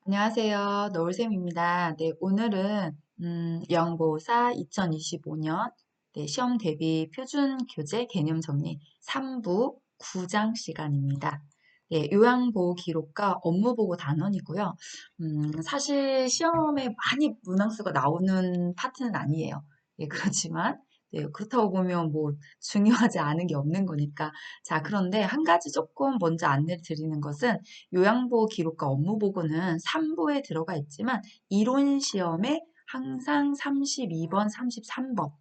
안녕하세요. 노을쌤입니다. 네, 오늘은 영보사 2025년 시험 대비 표준 교재 개념 정리 3부 9장 시간입니다. 네, 요양보호 기록과 업무보고 단원이고요. 사실 시험에 많이 문항수가 나오는 파트는 아니에요. 예, 그렇지만 네, 그렇다고 보면 뭐 중요하지 않은 게 없는 거니까. 자, 그런데 한 가지 조금 먼저 안내를 드리는 것은 요양보호 기록과 업무보고는 3부에 들어가 있지만 이론 시험에 항상 32번, 33번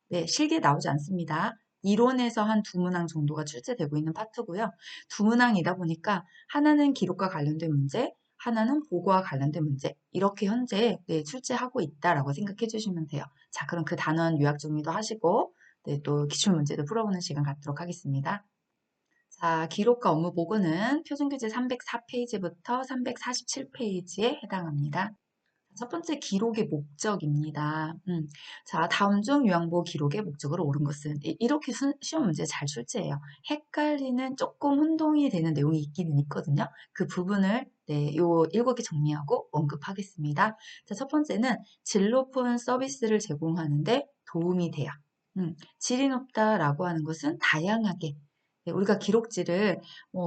네, 실기에 나오지 않습니다. 이론에서 한 두 문항 정도가 출제되고 있는 파트고요. 두 문항이다 보니까 하나는 기록과 관련된 문제, 하나는 보고와 관련된 문제 이렇게 현재 네, 출제하고 있다라고 생각해 주시면 돼요. 자, 그럼 그 단원 요약 정리도 하시고 네, 또 기출 문제도 풀어보는 시간 갖도록 하겠습니다. 자, 기록과 업무 보고는 표준교재 304페이지부터 347페이지에 해당합니다. 첫 번째 기록의 목적입니다. 자, 다음 중 요양보 기록의 목적으로 옳은 것은 이렇게 시험 문제 잘 출제해요. 헷갈리는 조금 혼동이 되는 내용이 있기는 있거든요. 그 부분을 네, 요 7개 정리하고 언급하겠습니다. 자, 첫 번째는 질 높은 서비스를 제공하는데 도움이 돼요. 질이 높다라고 하는 것은 다양하게 네, 우리가 기록지를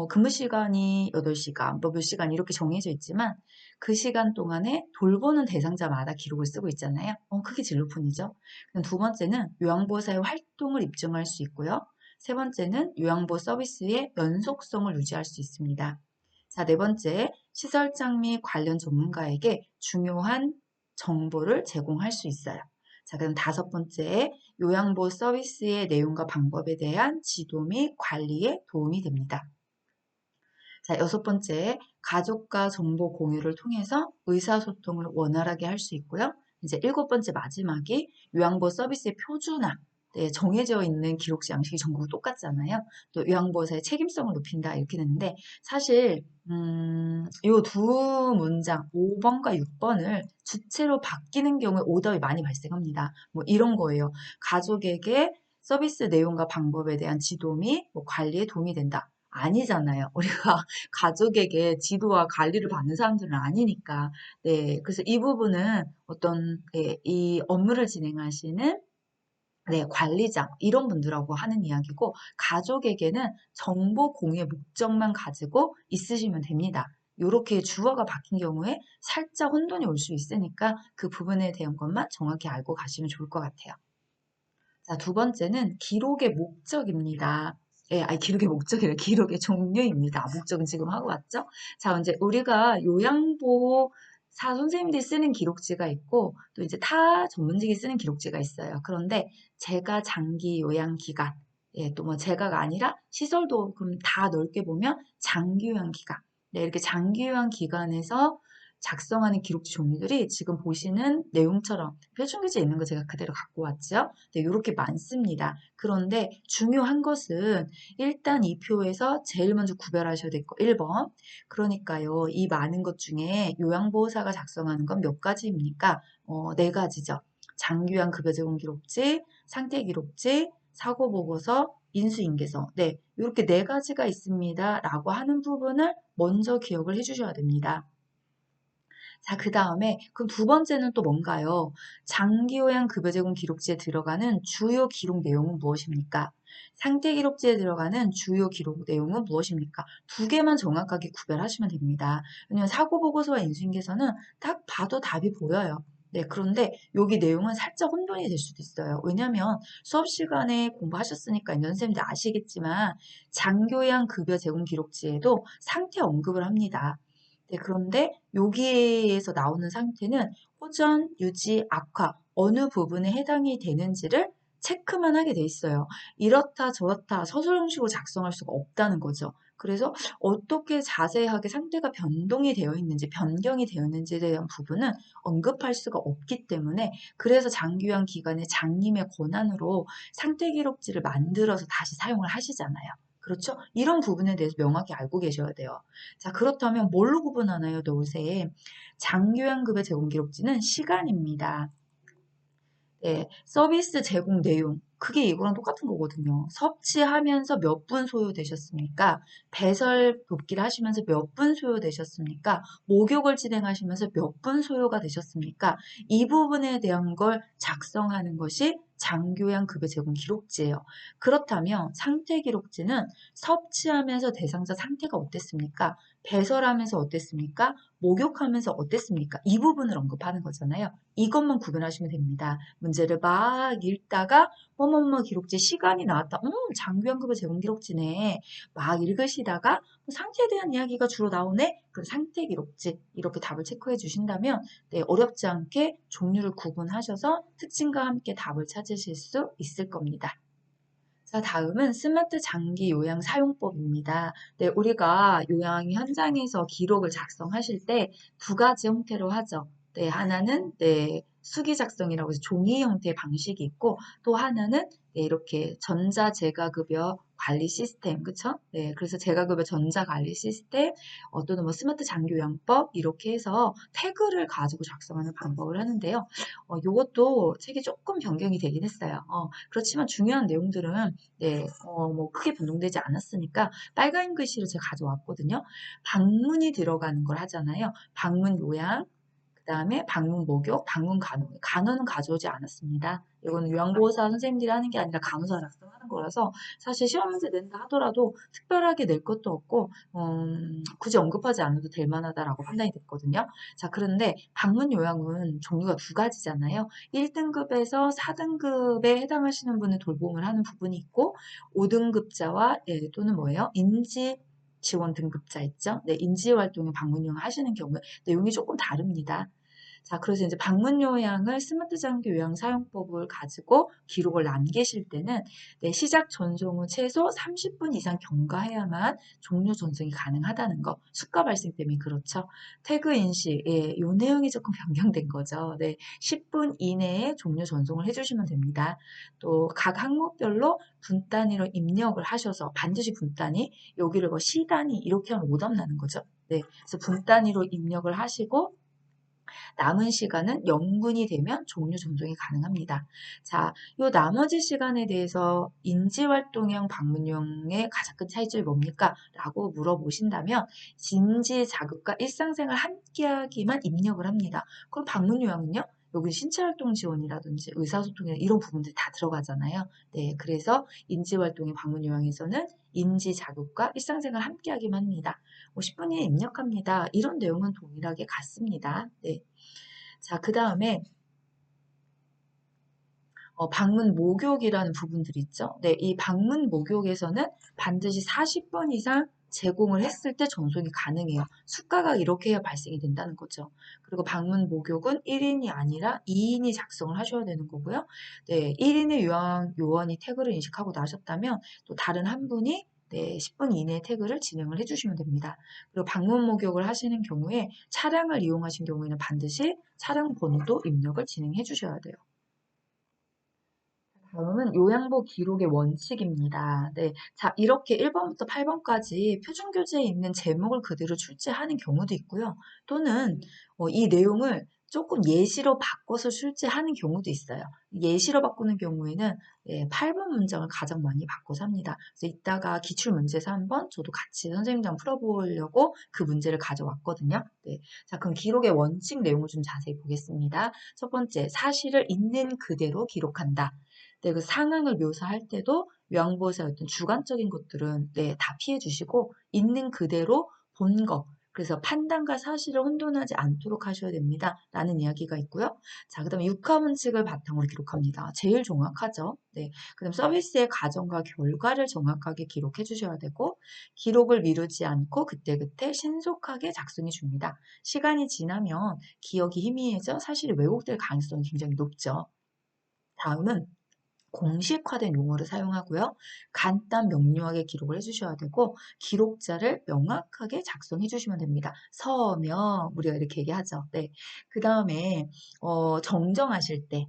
근무 시간이 8시간, 뭐 몇 시간 이렇게 정해져 있지만 그 시간 동안에 돌보는 대상자마다 기록을 쓰고 있잖아요. 그게 진로폰이죠. 그럼 두 번째는 요양보호사의 활동을 입증할 수 있고요. 세 번째는 요양보호 서비스의 연속성을 유지할 수 있습니다. 자, 네 번째, 시설장 및 관련 전문가에게 중요한 정보를 제공할 수 있어요. 자, 그럼 다섯 번째, 요양보호 서비스의 내용과 방법에 대한 지도 및 관리에 도움이 됩니다. 자, 여섯 번째, 가족과 정보 공유를 통해서 의사소통을 원활하게 할 수 있고요. 이제 일곱 번째 마지막이 요양보호 서비스의 표준화. 네, 정해져 있는 기록지 양식이 전국 똑같잖아요. 또 요양보호사의 책임성을 높인다 이렇게 되는데 사실 요 두 문장 5번과 6번을 주체로 바뀌는 경우에 오답이 많이 발생합니다. 뭐 이런 거예요. 가족에게 서비스 내용과 방법에 대한 지도 및 뭐 관리에 도움이 된다. 아니잖아요. 우리가 가족에게 지도와 관리를 받는 사람들은 아니니까. 네. 그래서 이 부분은 어떤, 예, 이 업무를 진행하시는 네, 관리자, 이런 분들하고 하는 이야기고, 가족에게는 정보 공유의 목적만 가지고 있으시면 됩니다. 요렇게 주어가 바뀐 경우에 살짝 혼돈이 올 수 있으니까 그 부분에 대한 것만 정확히 알고 가시면 좋을 것 같아요. 자, 두 번째는 기록의 목적입니다. 예, 아니, 기록의 목적이래. 기록의 종류입니다. 목적은 지금 하고 왔죠? 자, 이제 우리가 요양보호사 선생님들이 쓰는 기록지가 있고, 또 이제 타 전문직이 쓰는 기록지가 있어요. 그런데 제가 장기 요양 기간, 예, 또 뭐 제가가 아니라 시설도 그럼 다 넓게 보면 장기 요양 기간. 네, 이렇게 장기 요양 기간에서 작성하는 기록지 종류들이 지금 보시는 내용처럼 표준교재에 있는 거 제가 그대로 갖고 왔죠. 네, 이렇게 많습니다. 그런데 중요한 것은 일단 이 표에서 제일 먼저 구별하셔야 될 거 1번. 그러니까요. 이 많은 것 중에 요양보호사가 작성하는 건 몇 가지입니까? 네 가지죠. 장기요양 급여 제공 기록지, 상태 기록지, 사고 보고서, 인수인계서. 네, 이렇게 네 가지가 있습니다. 라고 하는 부분을 먼저 기억을 해주셔야 됩니다. 자, 그 다음에 그럼 두 번째는 또 뭔가요? 장기요양 급여 제공 기록지에 들어가는 주요 기록 내용은 무엇입니까? 상태 기록지에 들어가는 주요 기록 내용은 무엇입니까? 두 개만 정확하게 구별하시면 됩니다. 왜냐면 사고 보고서와 인수인계서는 딱 봐도 답이 보여요. 네, 그런데 여기 내용은 살짝 혼돈이 될 수도 있어요. 왜냐면 수업 시간에 공부하셨으니까 연생님들 아시겠지만 장교양 급여 제공 기록지에도 상태 언급을 합니다. 네, 그런데 여기에서 나오는 상태는 호전, 유지, 악화 어느 부분에 해당이 되는지를 체크만 하게 돼 있어요. 이렇다 저렇다 서술 형식으로 작성할 수가 없다는 거죠. 그래서 어떻게 자세하게 상태가 변동이 되어 있는지, 변경이 되어 있는지에 대한 부분은 언급할 수가 없기 때문에 그래서 장기요양 기관의 장님의 권한으로 상태 기록지를 만들어서 다시 사용을 하시잖아요. 그렇죠? 이런 부분에 대해서 명확히 알고 계셔야 돼요. 자, 그렇다면 뭘로 구분하나요, 노을새? 장교양급의 제공 기록지는 시간입니다. 네, 서비스 제공 내용, 그게 이거랑 똑같은 거거든요. 섭취하면서 몇 분 소요되셨습니까? 배설 돕기를 하시면서 몇 분 소요되셨습니까? 목욕을 진행하시면서 몇 분 소요가 되셨습니까? 이 부분에 대한 걸 작성하는 것이 장교양 급여 제공 기록지예요. 그렇다면 상태 기록지는 섭취하면서 대상자 상태가 어땠습니까? 배설하면서 어땠습니까? 목욕하면서 어땠습니까? 이 부분을 언급하는 거잖아요. 이것만 구분하시면 됩니다. 문제를 막 읽다가 어머머 기록지 시간이 나왔다. 장기연급의 제공 기록지네. 막 읽으시다가 상태에 대한 이야기가 주로 나오네. 그럼 상태 기록지 이렇게 답을 체크해 주신다면 네, 어렵지 않게 종류를 구분하셔서 특징과 함께 답을 찾으실 수 있을 겁니다. 자, 다음은 스마트 장기 요양 사용법입니다. 네, 우리가 요양 현장에서 기록을 작성하실 때 두 가지 형태로 하죠. 네, 하나는 네, 수기 작성이라고 해서 종이 형태의 방식이 있고 또 하나는 네, 이렇게 전자재가급여 관리 시스템, 그쵸? 네, 그래서 재가급여 전자관리 시스템, 또는 뭐 스마트 장기요양법 이렇게 해서 태그를 가지고 작성하는 방법을 하는데요. 요것도 책이 조금 변경이 되긴 했어요. 그렇지만 중요한 내용들은 네, 뭐 크게 변동되지 않았으니까 빨간 글씨로 제가 가져왔거든요. 방문이 들어가는 걸 하잖아요. 방문 요양, 그 다음에 방문 목욕, 방문 간호. 간호는 가져오지 않았습니다. 이건 요양보호사 선생님들이 하는 게 아니라 간호사가 작성하는 거라서 사실 시험 문제 낸다 하더라도 특별하게 낼 것도 없고 굳이 언급하지 않아도 될 만하다라고 판단이 됐거든요. 자, 그런데 방문 요양은 종류가 두 가지잖아요. 1등급에서 4등급에 해당하시는 분을 돌봄을 하는 부분이 있고 5등급자와 또는 뭐예요? 인지 지원 등급자 있죠? 네, 인지활동에 방문 요양 하시는 경우 내용이 조금 다릅니다. 자, 그래서 이제 방문 요양을 스마트 장기 요양 사용법을 가지고 기록을 남기실 때는 네, 시작 전송 후 최소 30분 이상 경과해야만 종료 전송이 가능하다는 거. 수가 발생 때문에 그렇죠. 태그 인식, 예, 요 내용이 조금 변경된 거죠. 네, 10분 이내에 종료 전송을 해주시면 됩니다. 또 각 항목별로 분 단위로 입력을 하셔서 반드시 분 단위, 여기를 뭐 시 단위 이렇게 하면 오답 나는 거죠. 네, 그래서 분 단위로 입력을 하시고 남은 시간은 0분이 되면 종료 전송이 가능합니다. 자, 요 나머지 시간에 대해서 인지활동형 방문용의 가장 큰 차이점이 뭡니까? 라고 물어보신다면 인지 자극과 일상생활 함께하기만 입력을 합니다. 그럼 방문요양은요? 여기 신체활동 지원이라든지 의사소통이나 이런 부분들이 다 들어가잖아요. 네, 그래서 인지활동의 방문요양에서는 인지 자극과 일상생활 함께하기만 합니다. 10분 이내 입력합니다. 이런 내용은 동일하게 같습니다. 네. 자, 그 다음에 방문 목욕이라는 부분들이 있죠. 네, 이 방문 목욕에서는 반드시 40번 이상 제공을 했을 때 전송이 가능해요. 수가가 이렇게 해야 발생이 된다는 거죠. 그리고 방문 목욕은 1인이 아니라 2인이 작성을 하셔야 되는 거고요. 네, 1인의 요원이 태그를 인식하고 나셨다면 또 다른 한 분이 네, 10분 이내에 태그를 진행을 해주시면 됩니다. 그리고 방문 목욕을 하시는 경우에 차량을 이용하신 경우에는 반드시 차량 번호도 입력을 진행해 주셔야 돼요. 다음은 요양보 기록의 원칙입니다. 네. 자, 이렇게 1번부터 8번까지 표준교재에 있는 제목을 그대로 출제하는 경우도 있고요. 또는 이 내용을 조금 예시로 바꿔서 출제하는 경우도 있어요. 예시로 바꾸는 경우에는 8번 문장을 가장 많이 바꿔서 합니다. 그래서 이따가 기출문제에서 한번 저도 같이 선생님이랑 풀어보려고 그 문제를 가져왔거든요. 네. 자, 그럼 기록의 원칙 내용을 좀 자세히 보겠습니다. 첫 번째, 사실을 있는 그대로 기록한다. 네, 그 상황을 묘사할 때도 요양보호사의 어떤 주관적인 것들은 네, 다 피해 주시고 있는 그대로 본 거. 그래서 판단과 사실을 혼돈하지 않도록 하셔야 됩니다. 라는 이야기가 있고요. 자, 그 다음에 육하원칙을 바탕으로 기록합니다. 제일 정확하죠. 네. 그 다음 서비스의 과정과 결과를 정확하게 기록해 주셔야 되고, 기록을 미루지 않고 그때그때 신속하게 작성해 줍니다. 시간이 지나면 기억이 희미해져 사실이 왜곡될 가능성이 굉장히 높죠. 다음은 공식화된 용어를 사용하고요. 간단 명료하게 기록을 해주셔야 되고 기록자를 명확하게 작성해 주시면 됩니다. 서명 우리가 이렇게 얘기하죠. 네. 그 다음에 정정하실 때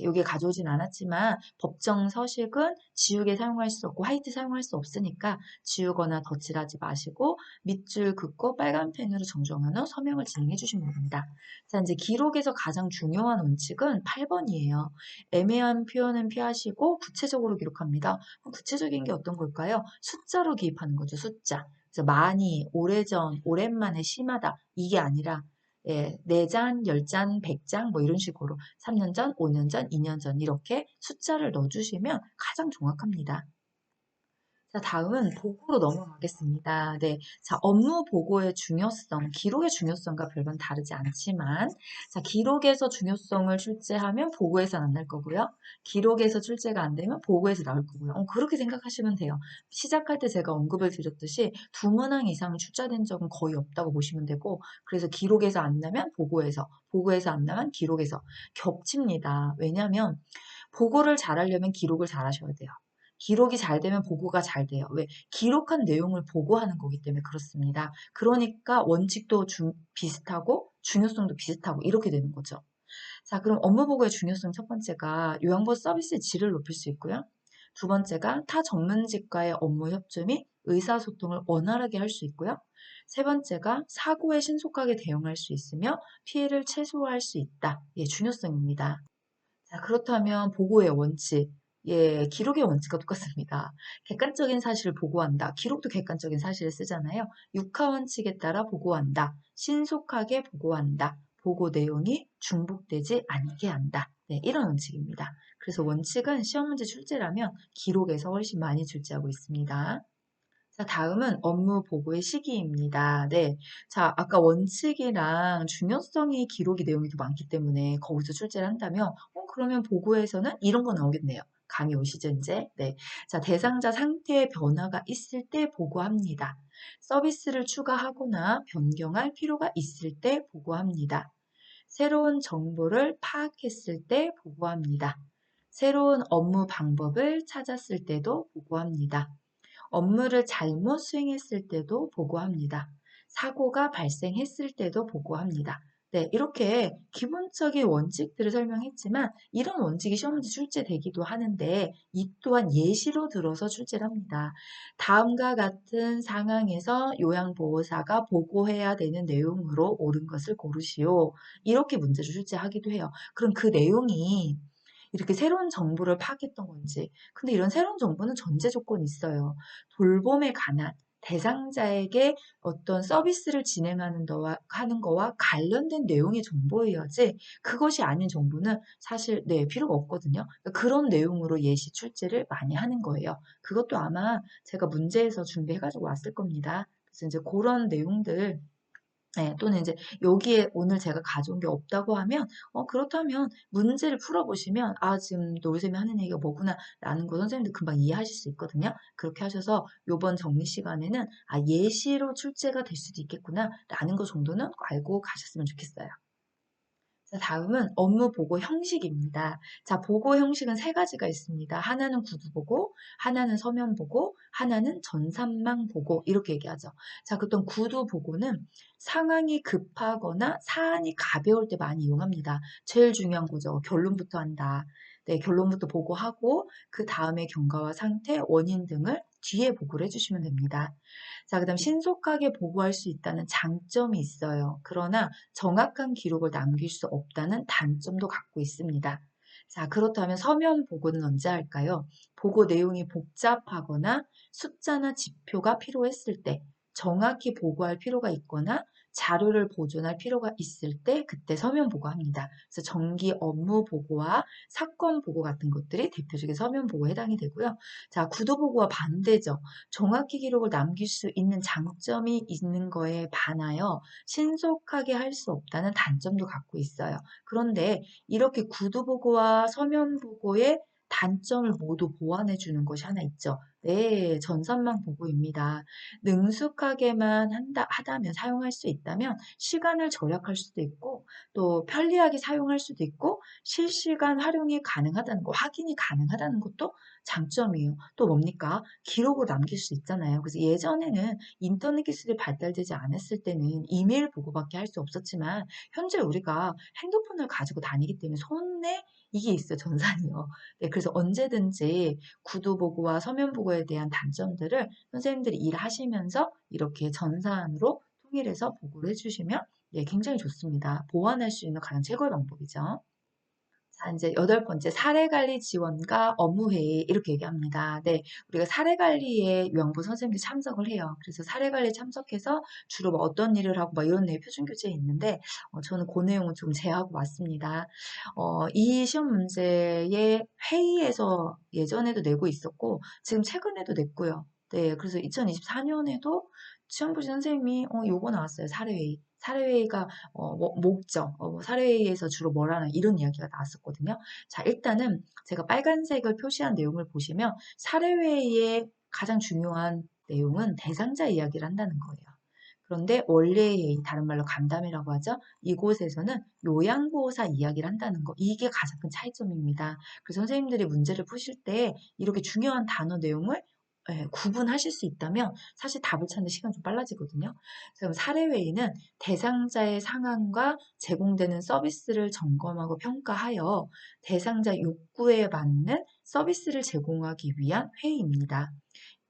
여기에 가져오진 않았지만 법정 서식은 지우개 사용할 수 없고 화이트 사용할 수 없으니까 지우거나 덧칠하지 마시고 밑줄 긋고 빨간 펜으로 정정한 후 서명을 진행해 주시면 됩니다. 자, 이제 기록에서 가장 중요한 원칙은 8번이에요. 애매한 표현은 피하시고 기입하시고 구체적으로 기록합니다. 그럼 구체적인 게 어떤 걸까요? 숫자로 기입하는 거죠. 숫자. 그래서 많이, 오래전, 오랜만에, 심하다 이게 아니라 예, 4잔, 10잔, 100장 뭐 이런 식으로 3년 전, 5년 전, 2년 전 이렇게 숫자를 넣어주시면 가장 정확합니다. 자, 다음은 보고로 넘어가겠습니다. 네. 자, 업무 보고의 중요성, 기록의 중요성과 별반 다르지 않지만, 자, 기록에서 중요성을 출제하면 보고에서 안 날 거고요. 기록에서 출제가 안 되면 보고에서 나올 거고요. 그렇게 생각하시면 돼요. 시작할 때 제가 언급을 드렸듯이 두 문항 이상 출제된 적은 거의 없다고 보시면 되고, 그래서 기록에서 안 나면 보고에서, 보고에서 안 나면 기록에서 겹칩니다. 왜냐하면 보고를 잘하려면 기록을 잘하셔야 돼요. 기록이 잘 되면 보고가 잘 돼요. 왜? 기록한 내용을 보고하는 거기 때문에 그렇습니다. 그러니까 원칙도 비슷하고 중요성도 비슷하고 이렇게 되는 거죠. 자, 그럼 업무 보고의 중요성 첫 번째가 요양보호 서비스의 질을 높일 수 있고요. 두 번째가 타 전문직과의 업무 협조 및 의사소통을 원활하게 할 수 있고요. 세 번째가 사고에 신속하게 대응할 수 있으며 피해를 최소화할 수 있다. 예, 중요성입니다. 자, 그렇다면 보고의 원칙. 예, 기록의 원칙과 똑같습니다. 객관적인 사실을 보고한다. 기록도 객관적인 사실을 쓰잖아요. 육하 원칙에 따라 보고한다. 신속하게 보고한다. 보고 내용이 중복되지 않게 한다. 네, 이런 원칙입니다. 그래서 원칙은 시험 문제 출제라면 기록에서 훨씬 많이 출제하고 있습니다. 자, 다음은 업무 보고의 시기입니다. 네. 자, 아까 원칙이랑 중요성이 기록이 내용이 더 많기 때문에 거기서 출제를 한다면, 그러면 보고에서는 이런 거 나오겠네요. 감이 오시죠, 이제? 네. 자, 대상자 상태의 변화가 있을 때 보고합니다. 서비스를 추가하거나 변경할 필요가 있을 때 보고합니다. 새로운 정보를 파악했을 때 보고합니다. 새로운 업무 방법을 찾았을 때도 보고합니다. 업무를 잘못 수행했을 때도 보고합니다. 사고가 발생했을 때도 보고합니다. 네, 이렇게 기본적인 원칙들을 설명했지만 이런 원칙이 시험 문제 출제되기도 하는데 이 또한 예시로 들어서 출제를 합니다. 다음과 같은 상황에서 요양보호사가 보고해야 되는 내용으로 옳은 것을 고르시오. 이렇게 문제를 출제하기도 해요. 그럼 그 내용이 이렇게 새로운 정보를 파악했던 건지. 근데 이런 새로운 정보는 전제 조건이 있어요. 돌봄에 관한 대상자에게 어떤 서비스를 진행하는 하는 거와 관련된 내용의 정보여야지 그것이 아닌 정보는 사실 필요가 없거든요. 그러니까 그런 내용으로 예시 출제를 많이 하는 거예요. 그것도 아마 제가 문제에서 준비해가지고 왔을 겁니다. 그래서 이제 그런 내용들 네, 또는 이제 여기에 오늘 제가 가져온 게 없다고 하면 그렇다면 문제를 풀어보시면 지금 노르쌤이 하는 얘기가 뭐구나 라는 거 선생님도 금방 이해하실 수 있거든요. 그렇게 하셔서 요번 정리 시간에는 예시로 출제가 될 수도 있겠구나 라는 거 정도는 알고 가셨으면 좋겠어요. 자, 다음은 업무 보고 형식입니다. 자, 보고 형식은 세 가지가 있습니다. 하나는 구두 보고, 하나는 서면 보고, 하나는 전산망 보고 이렇게 얘기하죠. 자, 그떤 구두 보고는 상황이 급하거나 사안이 가벼울 때 많이 이용합니다. 제일 중요한 거죠. 결론부터 한다. 네, 결론부터 보고하고 그 다음에 경과와 상태, 원인 등을 뒤에 보고를 해주시면 됩니다. 자, 그다음 신속하게 보고할 수 있다는 장점이 있어요. 그러나 정확한 기록을 남길 수 없다는 단점도 갖고 있습니다. 자, 그렇다면 서면 보고는 언제 할까요? 보고 내용이 복잡하거나 숫자나 지표가 필요했을 때, 정확히 보고할 필요가 있거나 자료를 보존할 필요가 있을 때 그때 서면 보고합니다. 그래서 정기 업무 보고와 사건 보고 같은 것들이 대표적인 서면 보고에 해당이 되고요. 자, 구도 보고와 반대죠. 정확히 기록을 남길 수 있는 장점이 있는 거에 반하여 신속하게 할 수 없다는 단점도 갖고 있어요. 그런데 이렇게 구두 보고와 서면 보고의 단점을 모두 보완해 주는 것이 하나 있죠. 네, 전산망 보고입니다. 능숙하게만 하다면 사용할 수 있다면 시간을 절약할 수도 있고 또 편리하게 사용할 수도 있고 실시간 활용이 가능하다는 거, 확인이 가능하다는 것도 장점이에요. 또 뭡니까? 기록을 남길 수 있잖아요. 그래서 예전에는 인터넷 기술이 발달되지 않았을 때는 이메일 보고밖에 할 수 없었지만 현재 우리가 핸드폰을 가지고 다니기 때문에 손에 이게 있어요. 전산이요. 네, 그래서 언제든지 구두 보고와 서면 보고에 대한 단점들을 선생님들이 일하시면서 이렇게 전산으로 통일해서 보고를 해주시면 굉장히 좋습니다. 보완할 수 있는 가장 최고의 방법이죠. 자, 이제 여덟 번째 사례관리 지원과 업무회의 이렇게 얘기합니다. 네, 우리가 사례관리에 요양보 선생님들이 참석을 해요. 그래서 사례관리 참석해서 주로 뭐 어떤 일을 하고 막 이런 내용 표준교재에 있는데 저는 그 내용은 좀 제하고 왔습니다. 이 시험 문제의 회의에서 예전에도 내고 있었고 지금 최근에도 냈고요. 네, 그래서 2024년에도 시험보시 선생님이 요거 나왔어요. 사례회의. 사례회의가 목적, 뭐 사례회의에서 주로 뭘 하나 이런 이야기가 나왔었거든요. 자, 일단은 제가 빨간색을 표시한 내용을 보시면 사례회의의 가장 중요한 내용은 대상자 이야기를 한다는 거예요. 그런데 원래의 회의, 다른 말로 간담회라고 하죠. 이곳에서는 요양보호사 이야기를 한다는 거. 이게 가장 큰 차이점입니다. 그래서 선생님들이 문제를 푸실 때 이렇게 중요한 단어 내용을 구분하실 수 있다면 사실 답을 찾는 시간이 좀 빨라지거든요. 그럼 사례회의는 대상자의 상황과 제공되는 서비스를 점검하고 평가하여 대상자 욕구에 맞는 서비스를 제공하기 위한 회의입니다.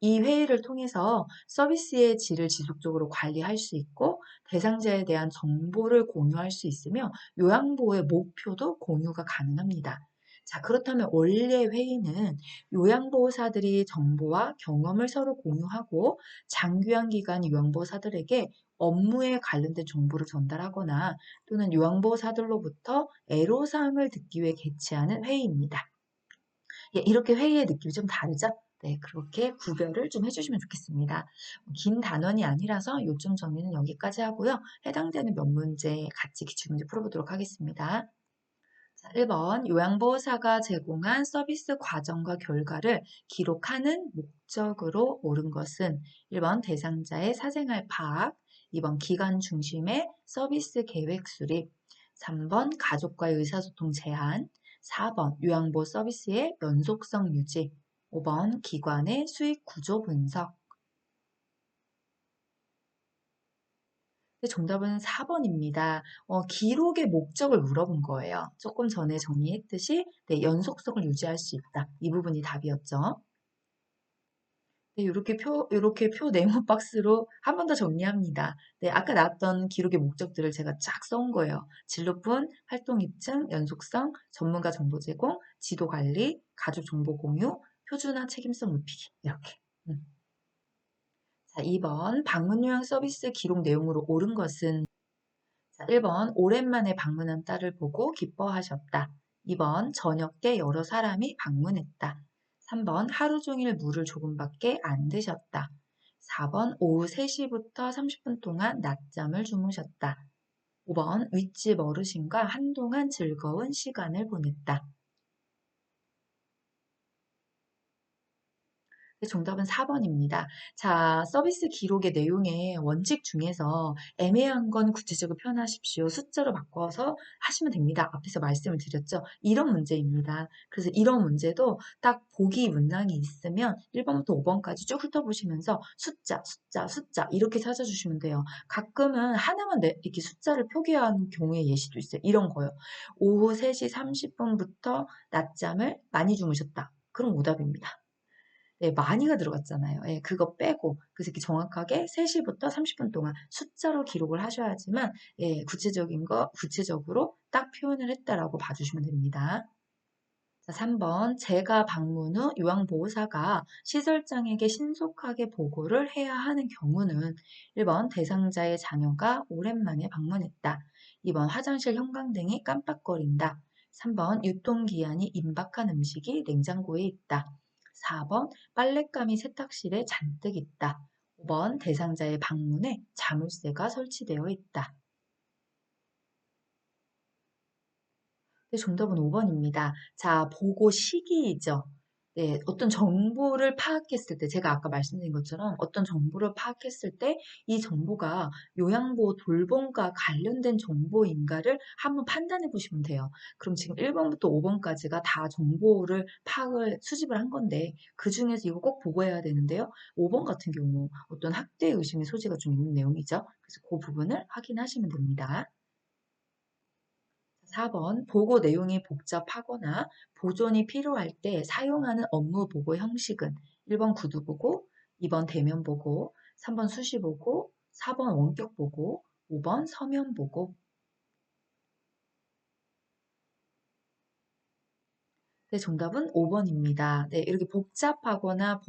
이 회의를 통해서 서비스의 질을 지속적으로 관리할 수 있고 대상자에 대한 정보를 공유할 수 있으며 요양보호의 목표도 공유가 가능합니다. 자, 그렇다면 원래 회의는 요양보호사들이 정보와 경험을 서로 공유하고 장기간 기간 요양보호사들에게 업무에 관련된 정보를 전달하거나 또는 요양보호사들로부터 애로사항을 듣기 위해 개최하는 회의입니다. 예, 이렇게 회의의 느낌이 좀 다르죠? 네, 그렇게 구별을 좀 해주시면 좋겠습니다. 긴 단원이 아니라서 요점 정리는 여기까지 하고요. 해당되는 몇 문제 같이 기출문제 풀어보도록 하겠습니다. 자, 1번 요양보호사가 제공한 서비스 과정과 결과를 기록하는 목적으로 옳은 것은 1번 대상자의 사생활 파악, 2번 기관 중심의 서비스 계획 수립, 3번 가족과의 의사소통 제한, 4번 요양보호 서비스의 연속성 유지, 5번 기관의 수익 구조 분석. 정답은 4번입니다. 기록의 목적을 물어본 거예요. 조금 전에 정리했듯이 네, 연속성을 유지할 수 있다. 이 부분이 답이었죠. 네, 이렇게 표 네모 박스로 한 번 더 정리합니다. 네, 아까 나왔던 기록의 목적들을 제가 쫙 써온 거예요. 진로분, 활동 입증, 연속성, 전문가 정보 제공, 지도 관리, 가족 정보 공유, 표준화 책임성 높이기. 이렇게. 자, 2번 방문 요양 서비스 기록 내용으로 옳은 것은 자, 1번 오랜만에 방문한 딸을 보고 기뻐하셨다. 2번 저녁 때 여러 사람이 방문했다. 3번 하루 종일 물을 조금밖에 안 드셨다. 4번 오후 3시부터 30분 동안 낮잠을 주무셨다. 5번 윗집 어르신과 한동안 즐거운 시간을 보냈다. 정답은 4번입니다. 자, 서비스 기록의 내용의 원칙 중에서 애매한 건 구체적으로 표현하십시오. 숫자로 바꿔서 하시면 됩니다. 앞에서 말씀을 드렸죠. 이런 문제입니다. 그래서 이런 문제도 딱 보기 문항이 있으면 1번부터 5번까지 쭉 훑어보시면서 숫자 이렇게 찾아주시면 돼요. 가끔은 하나만 이렇게 숫자를 표기한 경우의 예시도 있어요. 이런 거요. 오후 3시 30분부터 낮잠을 많이 주무셨다. 그럼 오답입니다. 네, 많이가 들어갔잖아요. 예, 그거 빼고. 그래서 이렇게 정확하게 3시부터 30분 동안 숫자로 기록을 하셔야지만, 예, 구체적으로 딱 표현을 했다라고 봐주시면 됩니다. 자, 3번. 제가 방문 후 요양보호사가 시설장에게 신속하게 보고를 해야 하는 경우는 1번 대상자의 자녀가 오랜만에 방문했다. 2번 화장실 형광등이 깜빡거린다. 3번 유통기한이 임박한 음식이 냉장고에 있다. 4번 빨랫감이 세탁실에 잔뜩 있다. 5번 대상자의 방문에 자물쇠가 설치되어 있다. 네, 정답은 5번입니다. 자, 보고 시기이죠. 네, 어떤 정보를 파악했을 때, 제가 아까 말씀드린 것처럼 어떤 정보를 파악했을 때 이 정보가 요양보호 돌봄과 관련된 정보인가를 한번 판단해 보시면 돼요. 그럼 지금 1번부터 5번까지가 다 정보를 수집을 한 건데, 그 중에서 이거 꼭 보고해야 되는데요. 5번 같은 경우 어떤 학대 의심의 소지가 좀 있는 내용이죠. 그래서 그 부분을 확인하시면 됩니다. 4번 보고 내용이 복잡하거나 보존이 필요할 때 사용하는 업무 보고 형식은 1번 구두 보고, 2번 대면 보고, 3번 수시 보고, 4번 원격 보고, 5번 서면 보고. 네, 정답은 5번입니다. 네, 이렇게 복잡하거나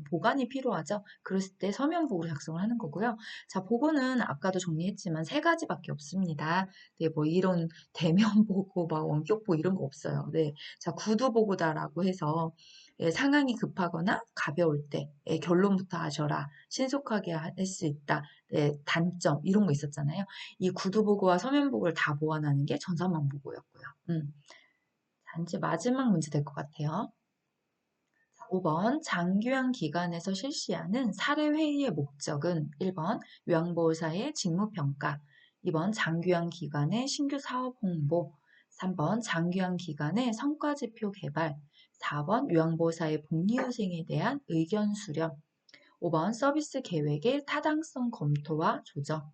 보관이 필요하죠. 그랬을 때 서면복으로 작성을 하는 거고요. 자, 보고는 아까도 정리했지만 세 가지밖에 없습니다. 네, 뭐 이런 대면 보고, 막 원격 보고 이런 거 없어요. 네, 자, 구두 보고다라고 해서 예, 상황이 급하거나 가벼울 때 예, 결론부터 하셔라. 신속하게 할 수 있다. 네, 단점 이런 거 있었잖아요. 이 구두 보고와 서면 보고를 다 보완하는 게 전산망 보고였고요. 단지 마지막 문제 될 것 같아요. 5번 장기화 기관에서 실시하는 사례회의의 목적은 1번 요양보호사의 직무평가, 2번 장기화 기관의 신규 사업 홍보, 3번 장기화 기관의 성과지표 개발, 4번 요양보호사의 복리후생에 대한 의견 수렴, 5번 서비스 계획의 타당성 검토와 조정.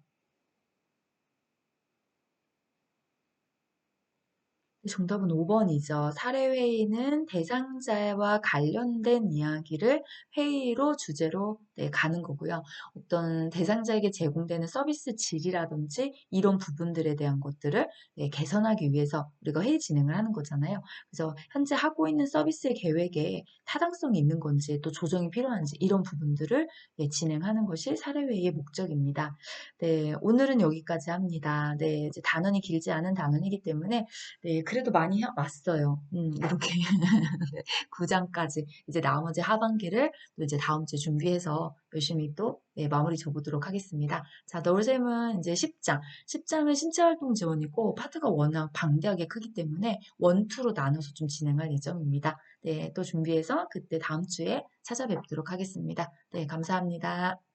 정답은 5번이죠. 사례회의는 대상자와 관련된 이야기를 회의로 주제로 네, 가는 거고요. 어떤 대상자에게 제공되는 서비스 질이라든지 이런 부분들에 대한 것들을 네, 개선하기 위해서 우리가 회의 진행을 하는 거잖아요. 그래서 현재 하고 있는 서비스 계획에 타당성이 있는 건지 또 조정이 필요한지 이런 부분들을 네, 진행하는 것이 사례회의의 목적입니다. 네, 오늘은 여기까지 합니다. 네, 이제 단원이 길지 않은 단원이기 때문에 네, 그래도 많이 왔어요. 이렇게 9장까지 이제 나머지 하반기를 또 이제 다음 주에 준비해서 열심히 또 네, 마무리 줘보도록 하겠습니다. 자, 너울쌤은 이제 10장. 10장은 신체활동 지원이고 파트가 워낙 방대하게 크기 때문에 원투로 나눠서 좀 진행할 예정입니다. 네, 또 준비해서 그때 다음 주에 찾아뵙도록 하겠습니다. 네, 감사합니다.